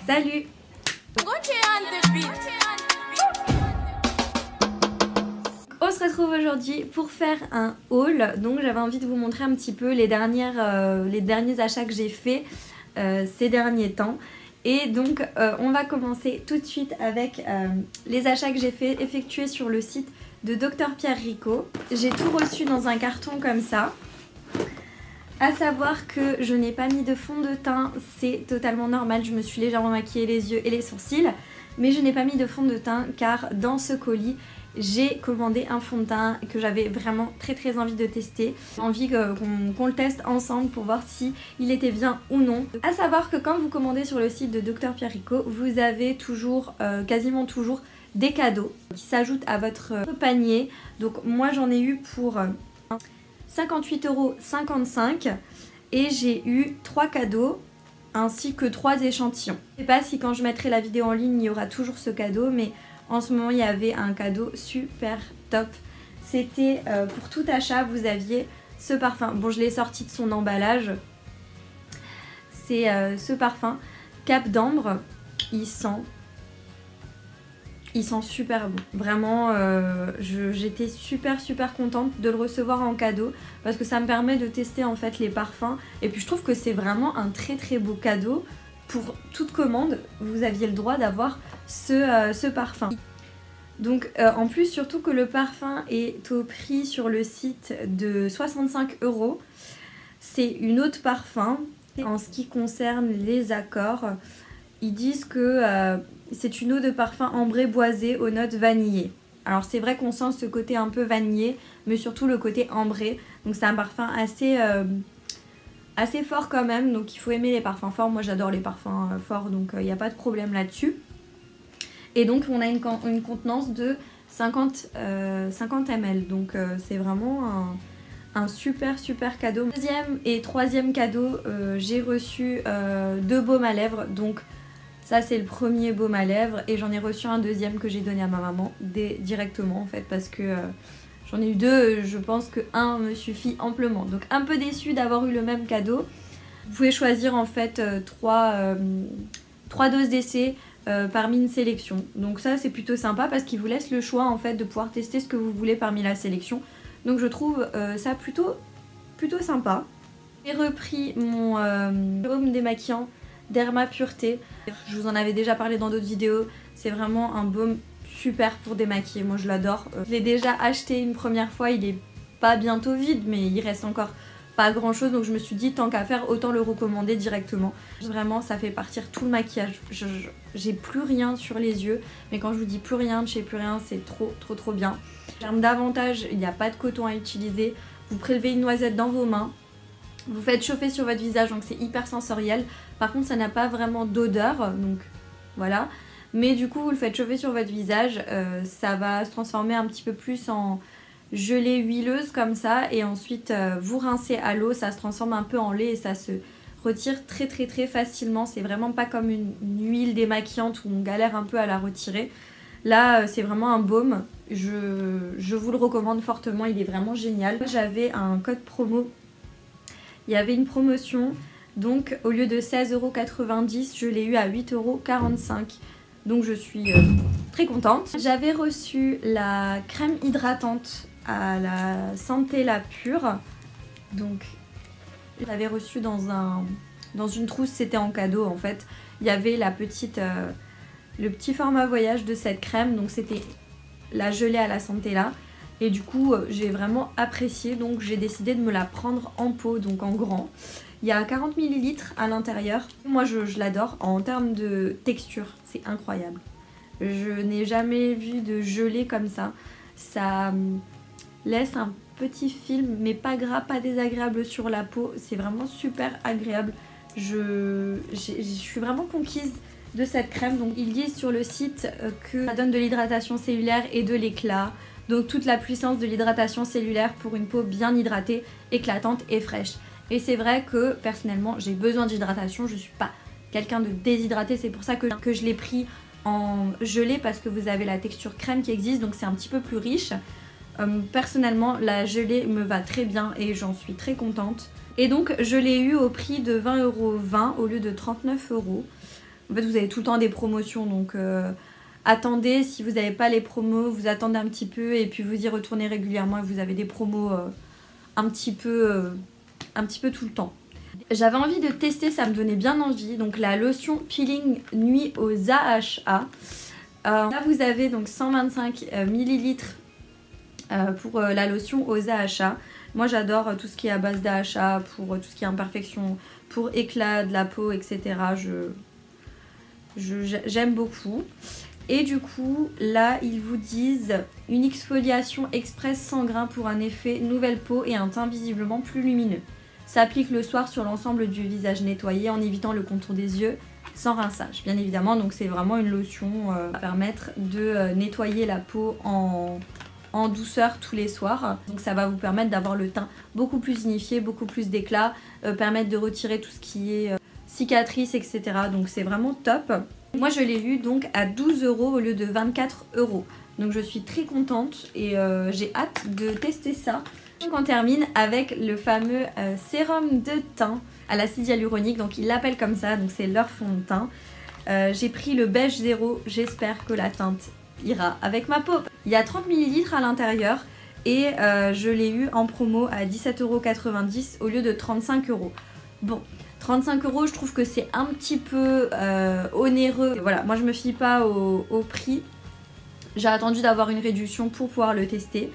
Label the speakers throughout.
Speaker 1: Salut! On se retrouve aujourd'hui pour faire un haul. Donc j'avais envie de vous montrer un petit peu les derniers achats que j'ai fait ces derniers temps. Et donc on va commencer tout de suite avec les achats que j'ai effectués sur le site de Dr Pierre Rico. J'ai tout reçu dans un carton comme ça. À savoir que je n'ai pas mis de fond de teint, c'est totalement normal, je me suis légèrement maquillée les yeux et les sourcils. Mais je n'ai pas mis de fond de teint car dans ce colis, j'ai commandé un fond de teint que j'avais vraiment très envie de tester. J'ai envie qu'on le teste ensemble pour voir si il était bien ou non. À savoir que quand vous commandez sur le site de Dr Pierre Rico, vous avez toujours, quasiment toujours, des cadeaux qui s'ajoutent à votre panier. Donc moi j'en ai eu pour 58,55 € et j'ai eu 3 cadeaux ainsi que 3 échantillons. Je ne sais pas si quand je mettrai la vidéo en ligne il y aura toujours ce cadeau, mais en ce moment il y avait un cadeau super top. C'était pour tout achat, vous aviez ce parfum. Bon, je l'ai sorti de son emballage. C'est ce parfum Cap d'Ambre. Il sent super bon. Vraiment, j'étais super contente de le recevoir en cadeau parce que ça me permet de tester en fait les parfums. Et puis je trouve que c'est vraiment un très beau cadeau. Pour toute commande, vous aviez le droit d'avoir ce parfum. Donc en plus, surtout que le parfum est au prix sur le site de 65 €. C'est une eau de parfum. En ce qui concerne les accords, ils disent que c'est une eau de parfum ambrée boisée aux notes vanillées. Alors c'est vrai qu'on sent ce côté un peu vanillé, mais surtout le côté ambré. Donc c'est un parfum assez fort quand même, donc il faut aimer les parfums forts. Moi j'adore les parfums forts, donc il n'y a pas de problème là-dessus. Et donc on a une contenance de 50 ml, donc c'est vraiment un super cadeau. Deuxième et troisième cadeau, j'ai reçu 2 baumes à lèvres. Donc ça c'est le premier baume à lèvres et j'en ai reçu un deuxième que j'ai donné à ma maman directement en fait, parce que j'en ai eu 2, je pense que 1 me suffit amplement. Donc un peu déçue d'avoir eu le même cadeau. Vous pouvez choisir en fait 3 doses d'essai parmi une sélection. Donc ça c'est plutôt sympa parce qu'il vous laisse le choix en fait de pouvoir tester ce que vous voulez parmi la sélection. Donc je trouve ça plutôt sympa. J'ai repris mon baume démaquillant Derma Pureté. Je vous en avais déjà parlé dans d'autres vidéos. C'est vraiment un baume super pour démaquiller. Moi je l'adore. Je l'ai déjà acheté une première fois. Il est pas bientôt vide, mais il reste encore pas grand chose. Donc je me suis dit tant qu'à faire, autant le recommander directement. Vraiment ça fait partir tout le maquillage. J'ai plus rien sur les yeux. Mais quand je vous dis plus rien de chez plus rien, c'est trop bien. En termes d'avantages, il n'y a pas de coton à utiliser. Vous prélevez une noisette dans vos mains. Vous faites chauffer sur votre visage, donc c'est hyper sensoriel. Par contre ça n'a pas vraiment d'odeur, donc voilà. Mais du coup vous le faites chauffer sur votre visage, ça va se transformer un petit peu plus en gelée huileuse comme ça. Et ensuite vous rincez à l'eau, ça se transforme un peu en lait et ça se retire très facilement. C'est vraiment pas comme une huile démaquillante où on galère un peu à la retirer. Là c'est vraiment un baume, je vous le recommande fortement, il est vraiment génial. J'avais un code promo. Il y avait une promotion, donc au lieu de 16,90 €, je l'ai eu à 8,45 €. Donc je suis très contente. J'avais reçu la crème hydratante à la Centella Pure. Donc je l'avais reçue dans une trousse, c'était en cadeau en fait. Il y avait le petit format voyage de cette crème, donc c'était la gelée à la Centella. Et du coup j'ai vraiment apprécié, donc j'ai décidé de me la prendre en pot, donc en grand. Il y a 40 ml à l'intérieur. Moi je l'adore. En termes de texture, c'est incroyable. Je n'ai jamais vu de gelée comme ça. Ça laisse un petit film, mais pas gras, pas désagréable sur la peau. C'est vraiment super agréable. Je suis vraiment conquise de cette crème. Donc ils disent sur le site que ça donne de l'hydratation cellulaire et de l'éclat. Donc toute la puissance de l'hydratation cellulaire pour une peau bien hydratée, éclatante et fraîche. Et c'est vrai que personnellement j'ai besoin d'hydratation, je ne suis pas quelqu'un de déshydraté, c'est pour ça que je l'ai pris en gelée parce que vous avez la texture crème qui existe, donc c'est un petit peu plus riche. Personnellement la gelée me va très bien et j'en suis très contente. Et donc je l'ai eu au prix de 20,20 € au lieu de 39 €. En fait vous avez tout le temps des promotions, donc attendez, si vous n'avez pas les promos, vous attendez un petit peu et puis vous y retournez régulièrement et vous avez des promos un petit peu tout le temps. J'avais envie de tester, ça me donnait bien envie, donc la lotion peeling nuit aux AHA. Là vous avez donc 125 ml pour la lotion aux AHA. Moi j'adore tout ce qui est à base d'AHA pour tout ce qui est imperfection, pour éclat de la peau, etc. J'aime beaucoup. Et du coup là ils vous disent une exfoliation express sans grains pour un effet nouvelle peau et un teint visiblement plus lumineux. S'applique le soir sur l'ensemble du visage nettoyé en évitant le contour des yeux sans rinçage. Bien évidemment, donc c'est vraiment une lotion qui va permettre de nettoyer la peau en douceur tous les soirs. Donc ça va vous permettre d'avoir le teint beaucoup plus unifié, beaucoup plus d'éclat, permettre de retirer tout ce qui est cicatrices, etc. Donc c'est vraiment top. Moi je l'ai eu donc à 12 € au lieu de 24 €. Donc je suis très contente et j'ai hâte de tester ça. Donc on termine avec le fameux sérum de teint à l'acide hyaluronique, donc ils l'appellent comme ça, donc c'est leur fond de teint. J'ai pris le beige 0, j'espère que la teinte ira avec ma peau. Il y a 30 ml à l'intérieur et je l'ai eu en promo à 17,90 € au lieu de 35 €. Bon, 35 € je trouve que c'est un petit peu onéreux. Voilà, moi je me fie pas au prix. J'ai attendu d'avoir une réduction pour pouvoir le tester.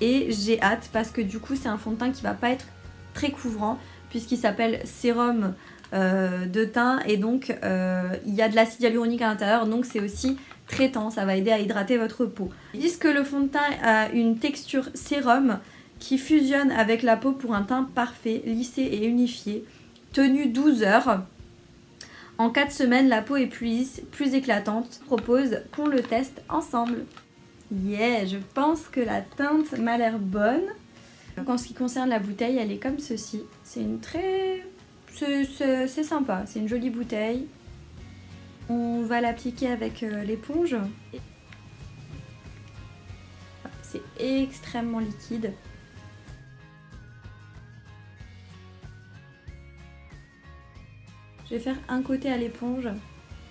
Speaker 1: Et j'ai hâte parce que du coup c'est un fond de teint qui va pas être très couvrant puisqu'il s'appelle sérum de teint et donc il y a de l'acide hyaluronique à l'intérieur, donc c'est aussi traitant, ça va aider à hydrater votre peau. Ils disent que le fond de teint a une texture sérum qui fusionne avec la peau pour un teint parfait, lissé et unifié, tenu 12 heures. En 4 semaines la peau est plus lisse, plus éclatante. Je propose qu'on le teste ensemble. Yeah, je pense que la teinte m'a l'air bonne. Donc en ce qui concerne la bouteille, elle est comme ceci. C'est une très... c'est sympa, c'est une jolie bouteille. On va l'appliquer avec l'éponge. C'est extrêmement liquide. Je vais faire un côté à l'éponge,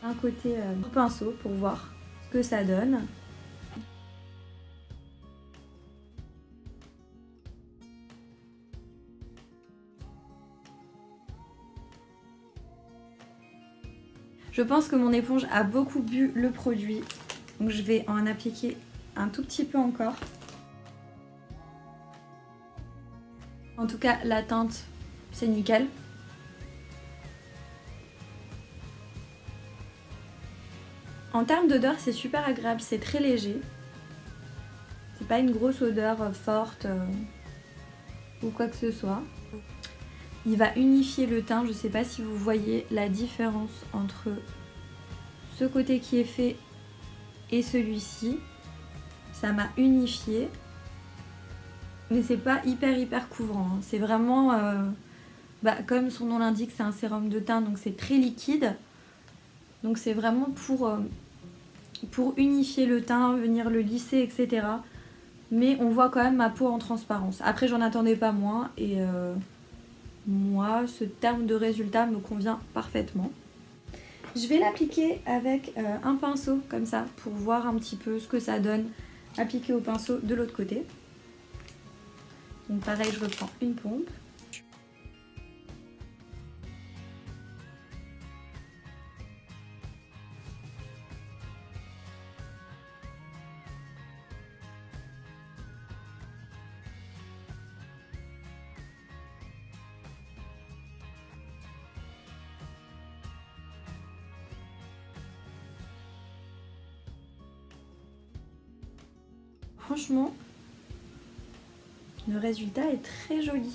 Speaker 1: un côté au pinceau pour voir ce que ça donne. Je pense que mon éponge a beaucoup bu le produit, donc je vais en appliquer un tout petit peu encore. En tout cas, la teinte, c'est nickel. En termes d'odeur, c'est super agréable, c'est très léger. C'est pas une grosse odeur forte ou quoi que ce soit. Il va unifier le teint, je sais pas si vous voyez la différence entre ce côté qui est fait et celui-ci. Ça m'a unifié, mais c'est pas hyper couvrant, hein. C'est vraiment, comme son nom l'indique, c'est un sérum de teint, donc c'est très liquide. Donc c'est vraiment pour unifier le teint, venir le lisser, etc. Mais on voit quand même ma peau en transparence. Après j'en attendais pas moins et... moi, ce terme de résultat me convient parfaitement. Je vais l'appliquer avec un pinceau comme ça pour voir un petit peu ce que ça donne appliqué au pinceau de l'autre côté. Donc pareil, je reprends une pompe. Franchement, le résultat est très joli.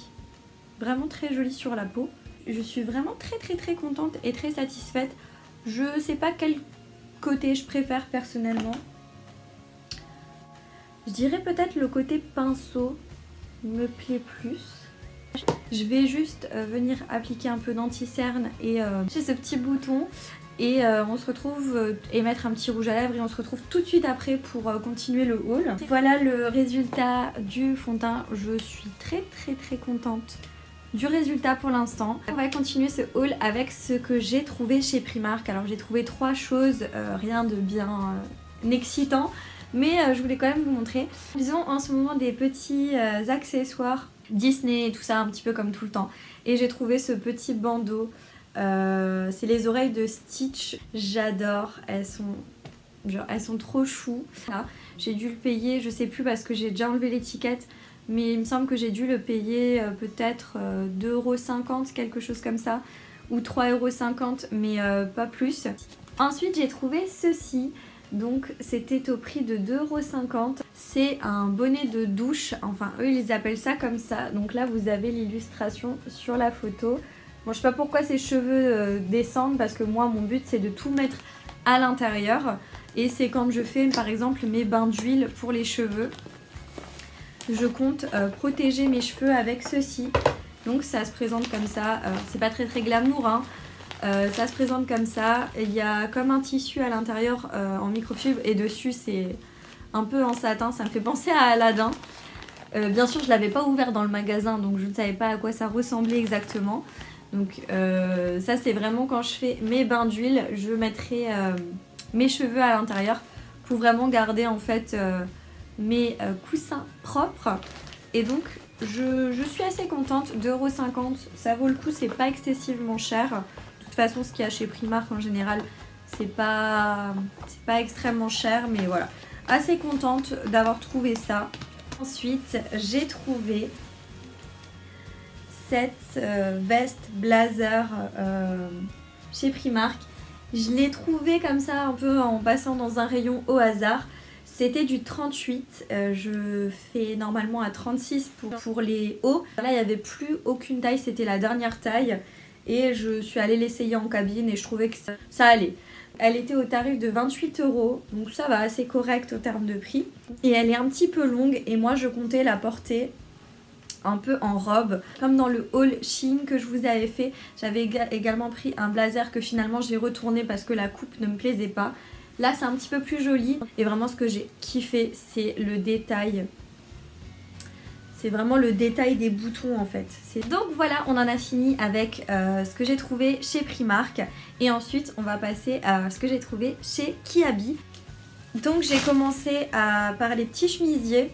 Speaker 1: Vraiment très joli sur la peau. Je suis vraiment très contente et très satisfaite. Je sais pas quel côté je préfère personnellement. Je dirais peut-être le côté pinceau me plaît plus. Je vais juste venir appliquer un peu d'anti-cerne et j'ai ce petit bouton. Et on se retrouve et mettre un petit rouge à lèvres et on se retrouve tout de suite après pour continuer le haul. Voilà le résultat du fond de teint. Je suis très contente du résultat pour l'instant. On va continuer ce haul avec ce que j'ai trouvé chez Primark. Alors j'ai trouvé 3 choses, rien de bien excitant, mais je voulais quand même vous montrer. Ils ont en ce moment des petits accessoires Disney et tout ça, un petit peu comme tout le temps. Et j'ai trouvé ce petit bandeau, c'est les oreilles de Stitch, j'adore, elles sont trop chou. J'ai dû le payer, je sais plus parce que j'ai déjà enlevé l'étiquette, mais il me semble que j'ai dû le payer peut-être 2,50 €, quelque chose comme ça, ou 3,50 €, mais pas plus. Ensuite j'ai trouvé ceci, donc c'était au prix de 2,50 €. C'est un bonnet de douche, enfin eux ils appellent ça comme ça. Donc là vous avez l'illustration sur la photo. Bon, je sais pas pourquoi ses cheveux descendent, parce que moi mon but c'est de tout mettre à l'intérieur. Et c'est quand je fais par exemple mes bains d'huile pour les cheveux. Je compte protéger mes cheveux avec ceci. Donc ça se présente comme ça, c'est pas très glamour hein. Ça se présente comme ça, il y a comme un tissu à l'intérieur en microfibre et dessus c'est un peu en satin, ça me fait penser à Aladdin. Bien sûr je l'avais pas ouvert dans le magasin donc je ne savais pas à quoi ça ressemblait exactement. Donc ça c'est vraiment quand je fais mes bains d'huile, je mettrai mes cheveux à l'intérieur pour vraiment garder en fait mes coussins propres. Et donc je suis assez contente, 2,50 €, ça vaut le coup, c'est pas excessivement cher. De toute façon ce qu'il y a chez Primark en général c'est pas extrêmement cher, mais voilà, assez contente d'avoir trouvé ça. Ensuite j'ai trouvé cette veste blazer chez Primark. Je l'ai trouvée comme ça un peu en passant dans un rayon au hasard. C'était du 38, je fais normalement à 36 pour les hauts. Là il n'y avait plus aucune taille, c'était la dernière taille. Et je suis allée l'essayer en cabine et je trouvais que ça allait. Elle était au tarif de 28 €, donc ça va, assez correct au terme de prix. Et elle est un petit peu longue et moi je comptais la porter un peu en robe, comme dans le haul Shein que je vous avais fait. J'avais également pris un blazer que finalement j'ai retourné parce que la coupe ne me plaisait pas. Là c'est un petit peu plus joli et vraiment ce que j'ai kiffé c'est le détail. C'est vraiment le détail des boutons en fait. Donc voilà, on en a fini avec ce que j'ai trouvé chez Primark. Et ensuite on va passer à ce que j'ai trouvé chez Kiabi. Donc j'ai commencé par les petits chemisiers.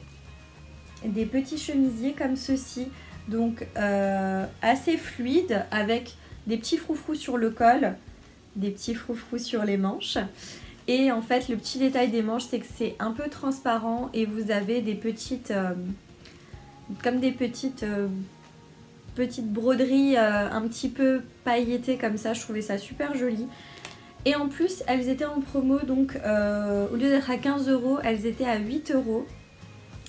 Speaker 1: Des petits chemisiers comme ceci, donc assez fluides avec des petits froufrous sur le col, des petits froufrous sur les manches. Et en fait le petit détail des manches c'est que c'est un peu transparent et vous avez des petites comme des petites broderies un petit peu pailletées comme ça. Je trouvais ça super joli. Et en plus elles étaient en promo, donc au lieu d'être à 15 €, elles étaient à 8 €.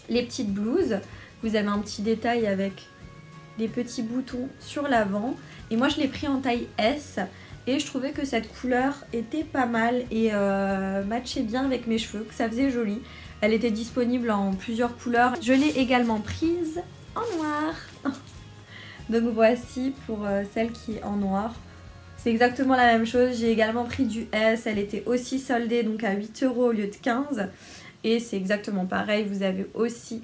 Speaker 1: Les petites blouses, vous avez un petit détail avec des petits boutons sur l'avant. Et moi je l'ai pris en taille S et je trouvais que cette couleur était pas mal et matchait bien avec mes cheveux, que ça faisait joli. Elle était disponible en plusieurs couleurs. Je l'ai également prise en noir. Donc voici pour celle qui est en noir. C'est exactement la même chose, j'ai également pris du S, elle était aussi soldée donc à 8 € au lieu de 15 €. Et c'est exactement pareil, vous avez aussi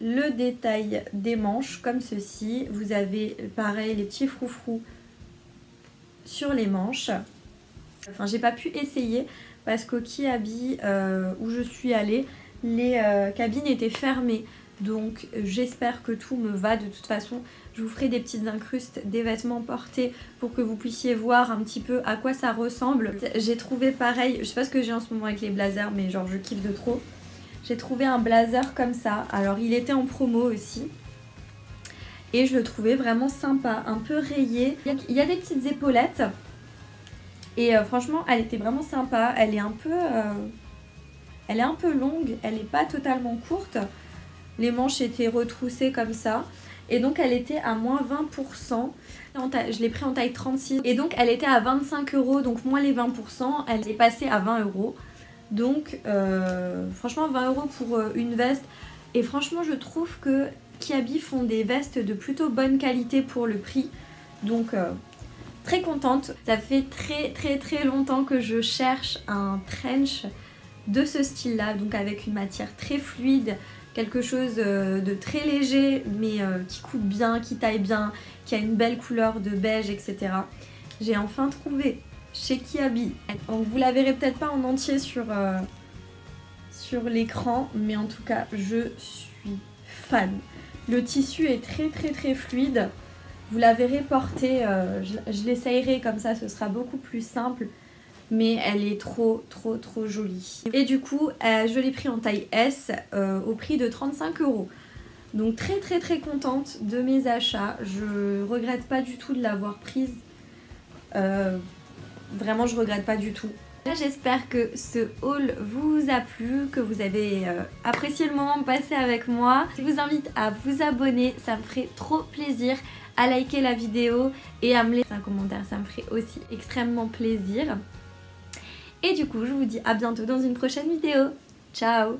Speaker 1: le détail des manches comme ceci. Vous avez pareil les petits froufrous sur les manches. Enfin j'ai pas pu essayer parce qu'au Kiabi où je suis allée, les cabines étaient fermées. Donc j'espère que tout me va. De toute façon je vous ferai des petites incrustes des vêtements portés pour que vous puissiez voir un petit peu à quoi ça ressemble. J'ai trouvé pareil, je sais pas ce que j'ai en ce moment avec les blazers mais genre je kiffe de trop. J'ai trouvé un blazer comme ça, alors il était en promo aussi. Et je le trouvais vraiment sympa, un peu rayé. Il y a des petites épaulettes. Et franchement elle était vraiment sympa, elle est un peu longue, elle n'est pas totalement courte. Les manches étaient retroussées comme ça. Et donc elle était à moins 20%. Je l'ai pris en taille 36. Et donc elle était à 25 €. Donc moins les 20%, elle est passée à 20 €. Donc franchement 20 € pour une veste. Et franchement je trouve que Kiabi font des vestes de plutôt bonne qualité pour le prix. Donc très contente. Ça fait très longtemps que je cherche un trench de ce style là. Donc avec une matière très fluide. quelque chose de très léger mais qui coupe bien, qui taille bien, qui a une belle couleur de beige, etc. J'ai enfin trouvé chez Kiabi. Donc vous la verrez peut-être pas en entier sur l'écran, mais en tout cas je suis fan. Le tissu est très fluide. Vous la verrez porter, je l'essayerai comme ça, ce sera beaucoup plus simple. Mais elle est trop jolie. Et du coup, je l'ai pris en taille S au prix de 35 €. Donc très contente de mes achats. Je regrette pas du tout de l'avoir prise. Vraiment, je regrette pas du tout. J'espère que ce haul vous a plu, que vous avez apprécié le moment passé avec moi. Je vous invite à vous abonner, ça me ferait trop plaisir, à liker la vidéo et à me laisser un commentaire, ça me ferait aussi extrêmement plaisir. Et du coup, je vous dis à bientôt dans une prochaine vidéo. Ciao!